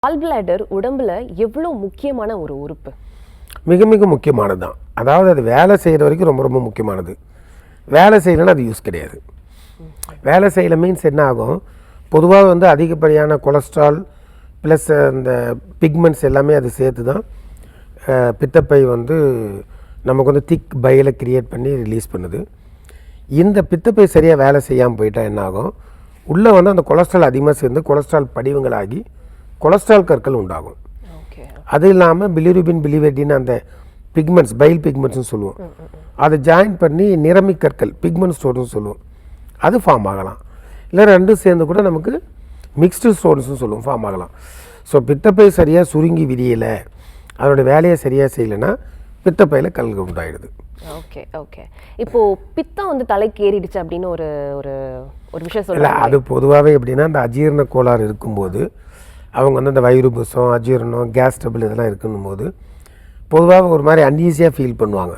Gall bladder உடம்புல எவ்வளோ முக்கியமான ஒரு உறுப்பு? மிக மிக முக்கியமானது தான். அதாவது அது வேலை செய்கிற வரைக்கும் ரொம்ப ரொம்ப முக்கியமானது. வேலை செய்யலைன்னா அது யூஸ் கிடையாது. வேலை செய்யலை மீன்ஸ் என்ன ஆகும், பொதுவாக அதிகப்படியான கொலஸ்ட்ரால் ப்ளஸ் அந்த பிக்மெண்ட்ஸ் எல்லாமே அது சேர்த்து தான் பித்தப்பை நமக்கு திக் பையில் க்ரியேட் பண்ணி ரிலீஸ் பண்ணுது. இந்த பித்தப்பை சரியாக வேலை செய்யாமல் போயிட்டால் என்ன ஆகும், உள்ளே அந்த கொலஸ்ட்ரால் அதிகமாக சேர்ந்து கொலஸ்ட்ரால் படிவங்களாகி கொலஸ்ட்ரால் கற்கள் உண்டாகும். அது இல்லாமல் பிலிருபின் பிலிவெட்டின்னு அந்த பிக்மெண்ட்ஸ் பைல் பிக்மெண்ட்ஸ்னு சொல்லுவோம், அதை ஜாயின் பண்ணி நிறமிக் கற்கள் பிக்மெண்ட் ஸ்டோன்ஸ்னு சொல்லுவோம், அது ஃபார்ம் ஆகலாம். இல்லை ரெண்டும் சேர்ந்து கூட நமக்கு மிக்ஸ்டு ஸ்டோன்ஸ்னு சொல்லுவோம், ஃபார்ம் ஆகலாம். ஸோ பித்தப்பை சரியாக சுருங்கி விரியலை, அதோட வேலையை சரியாக செய்யலைன்னா பித்தப்பையில் கல்கள் உண்டாயிடுது. Okay okay. இப்போது பித்தம் தலைக்கு ஏறிடுச்சு அப்படின்னு ஒரு ஒரு ஒரு விஷயம் சொல்லல. அது பொதுவாகவே எப்படின்னா, அந்த அஜீரண கோளாறு இருக்கும்போது அவங்க அந்த வயிறு புசம், அஜீரணம், கேஸ் ட்ரபிள் இதெல்லாம் இருக்குன்னும் போது பொதுவாக ஒரு மாதிரி அன்ஈஸியாக ஃபீல் பண்ணுவாங்க.